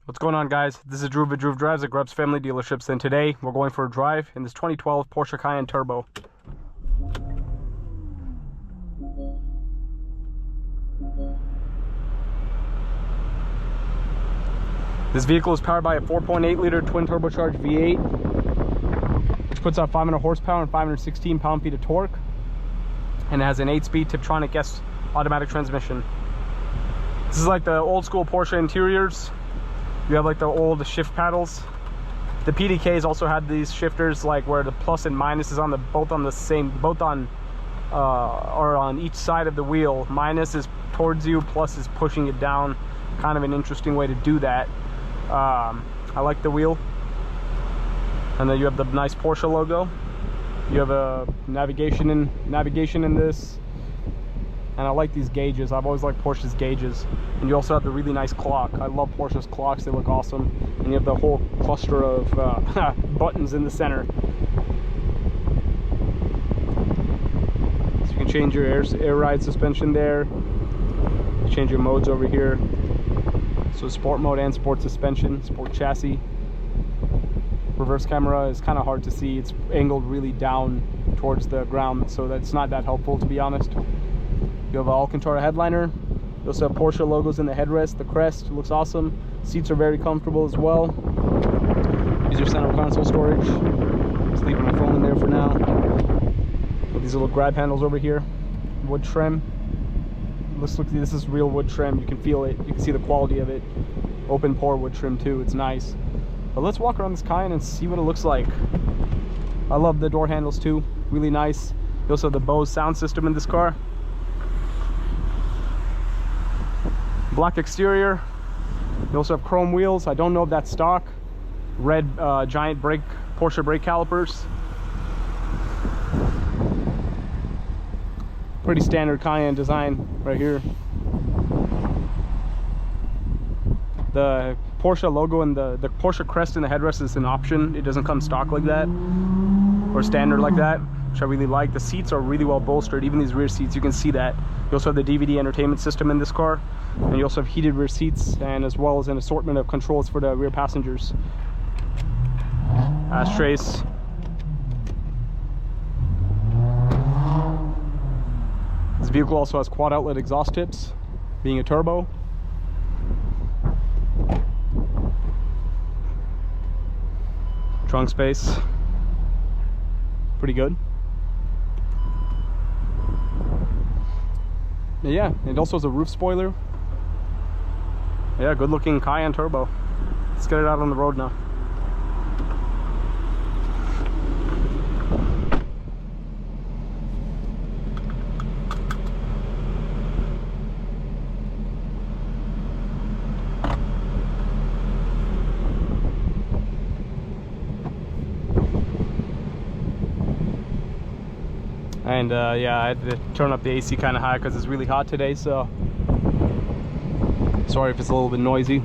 What's going on, guys? This is Drew with Drew Drives at Grubbs Family Dealerships, and today we're going for a drive in this 2012 Porsche Cayenne Turbo. This vehicle is powered by a 4.8-liter twin turbocharged V8, which puts out 500 horsepower and 516 pound-feet of torque, and it has an 8-speed Tiptronic S automatic transmission. This is like the old school Porsche interiors. You have like the old shift paddles. The PDKs also had these shifters, like where the plus and minus is on the both on each side of the wheel. Minus is towards you, plus is pushing it down. Kind of an interesting way to do that. I like the wheel. And then you have the nice Porsche logo. You have a navigation in this. And I like these gauges. I've always liked Porsche's gauges. And you also have the really nice clock. I love Porsche's clocks. They look awesome. And you have the whole cluster of buttons in the center. So you can change your air ride suspension there. Change your modes over here. So sport mode and sport suspension, sport chassis. Reverse camera is kind of hard to see. It's angled really down towards the ground, so that's not that helpful, to be honest. You have an Alcantara headliner. You also have Porsche logos in the headrest. The crest looks awesome. Seats are very comfortable as well. Use your center console storage. Just leaving my phone in there for now. With these little grab handles over here. Wood trim. This is real wood trim. You can feel it. You can see the quality of it. Open pore wood trim too. It's nice. But let's walk around this Cayenne and see what it looks like. I love the door handles too. Really nice. You also have the Bose sound system in this car. Black exterior. You also have chrome wheels. I don't know if that's stock. Red giant Porsche brake calipers. Pretty standard Cayenne design right here. The Porsche logo and the Porsche crest in the headrest is an option. It doesn't come stock like that or standard like that, which I really like. The seats are really well bolstered. Even these rear seats, you can see that. You also have the DVD entertainment system in this car, and you also have heated rear seats, and as well as an assortment of controls for the rear passengers. Ashtrays. This vehicle also has quad outlet exhaust tips, being a turbo. Trunk space, pretty good. Yeah, it also has a roof spoiler. Yeah, good looking Cayenne turbo. Let's get it out on the road now. And yeah, I had to turn up the AC kind of high because it's really hot today, so sorry if it's a little bit noisy.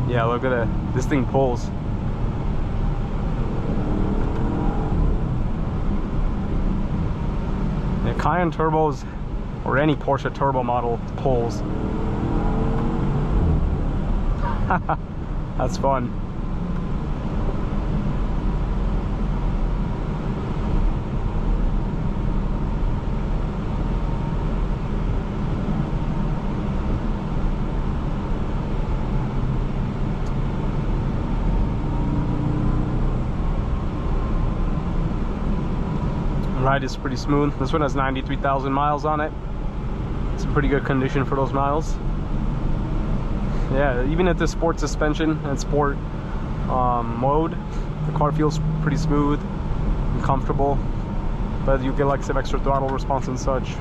Yeah, look at it. This thing pulls. Yeah, Cayenne turbos, or any Porsche turbo model, pulls. That's fun. Ride is pretty smooth. This one has 93,000 miles on it. It's in pretty good condition for those miles. Yeah, even at the sport suspension and sport mode, the car feels pretty smooth and comfortable, but you get like some extra throttle response and such.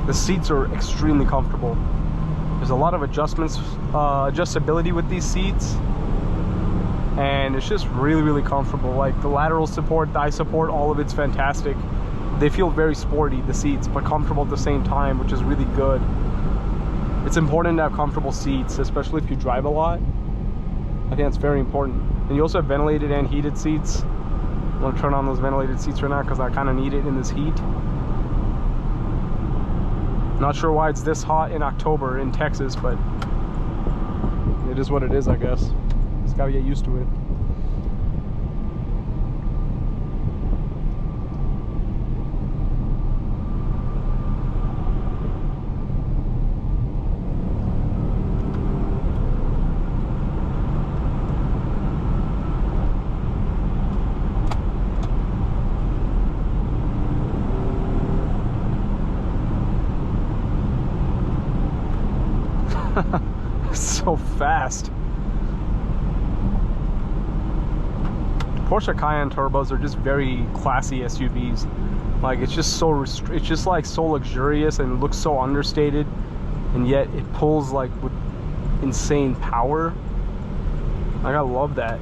The seats are extremely comfortable. There's a lot of adjustability with these seats, and it's just really comfortable. Like the lateral support, thigh support, all of it's fantastic. They feel very sporty, the seats, but comfortable at the same time, which is really good. It's important to have comfortable seats, especially if you drive a lot. I think that's very important. And you also have ventilated and heated seats. I'm gonna turn on those ventilated seats right now because I kind of need it in this heat. Not sure why it's this hot in October in Texas, but it is what it is, I guess. Just gotta get used to it. So fast. Porsche Cayenne turbos are just very classy SUVs. Like it's just so it's just like so luxurious and looks so understated, and yet it pulls like with insane power. Like I love that.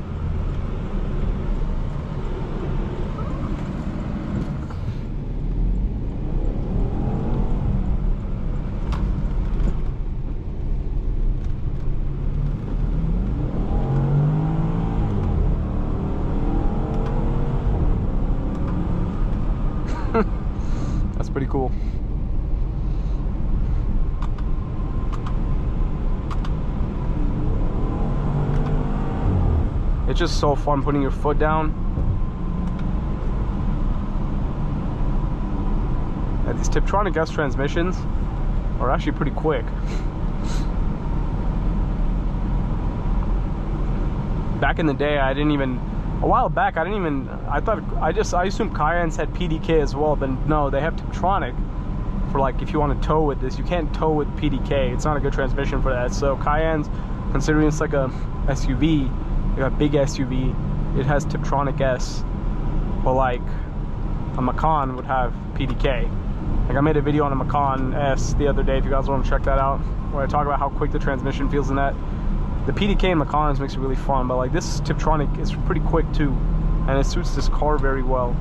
That's pretty cool. It's just so fun putting your foot down. And these Tiptronic S transmissions are actually pretty quick. Back in the day, I assumed Cayennes had PDK as well, but no, they have Tiptronic for like if you want to tow with this. You can't tow with PDK. It's not a good transmission for that. So Cayennes, considering it's like a SUV, like a big SUV, it has Tiptronic S, but like a Macan would have PDK. Like I made a video on a Macan S the other day, if you guys want to check that out, where I talk about how quick the transmission feels in that. The PDK in Macans makes it really fun, but like this Tiptronic is pretty quick too, and it suits this car very well.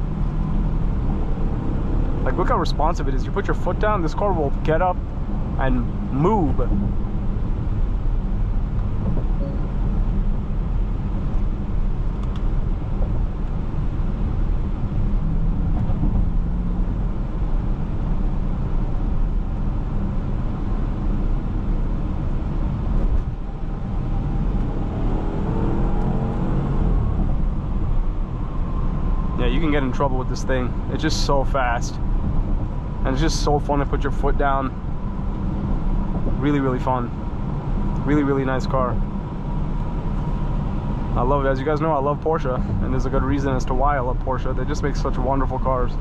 Like look how responsive it is. You put your foot down, this car will get up and move. You can get in trouble with this thing. It's just so fast, and it's just so fun to put your foot down. Really fun. Really nice car. I love it. As you guys know, I love Porsche, and there's a good reason as to why I love Porsche. They just make such wonderful cars.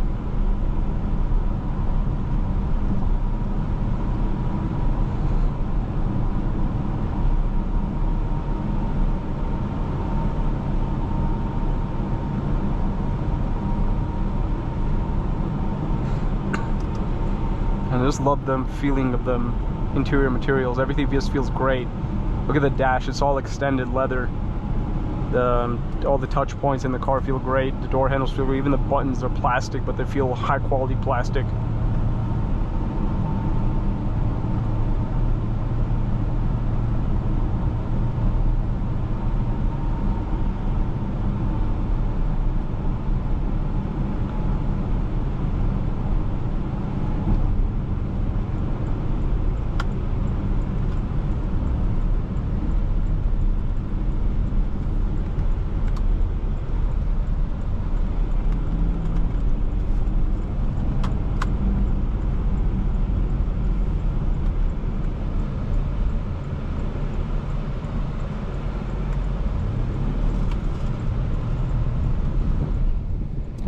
And I just love the feeling of the interior materials. Everything just feels great. Look at the dash, it's all extended leather. All the touch points in the car feel great. The door handles feel great. Even the buttons are plastic, but they feel high quality plastic.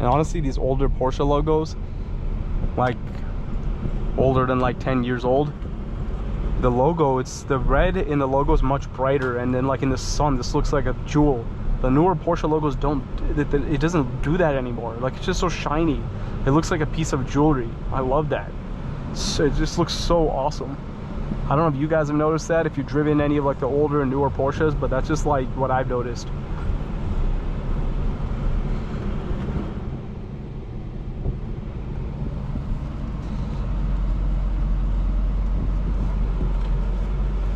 And honestly, these older Porsche logos, like older than like 10 years old, the logo, it's the red in the logo is much brighter, and then like in the sun this looks like a jewel. The newer Porsche logos don't, it doesn't do that anymore. Like, it's just so shiny, it looks like a piece of jewelry. I love that. So it just looks so awesome. I don't know if you guys have noticed that, if you've driven any of like the older and newer Porsches, but that's just like what I've noticed.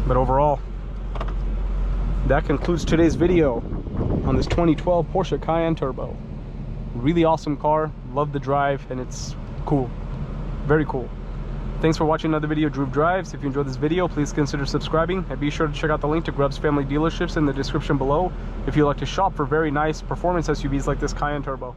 But overall, that concludes today's video on this 2012 Porsche Cayenne Turbo. Really awesome car, love the drive, and it's cool, very cool. Thanks for watching another video of Drew Drives. If you enjoyed this video, please consider subscribing, and be sure to check out the link to Grubb's Family Dealerships in the description below if you'd like to shop for very nice performance SUVs like this Cayenne Turbo.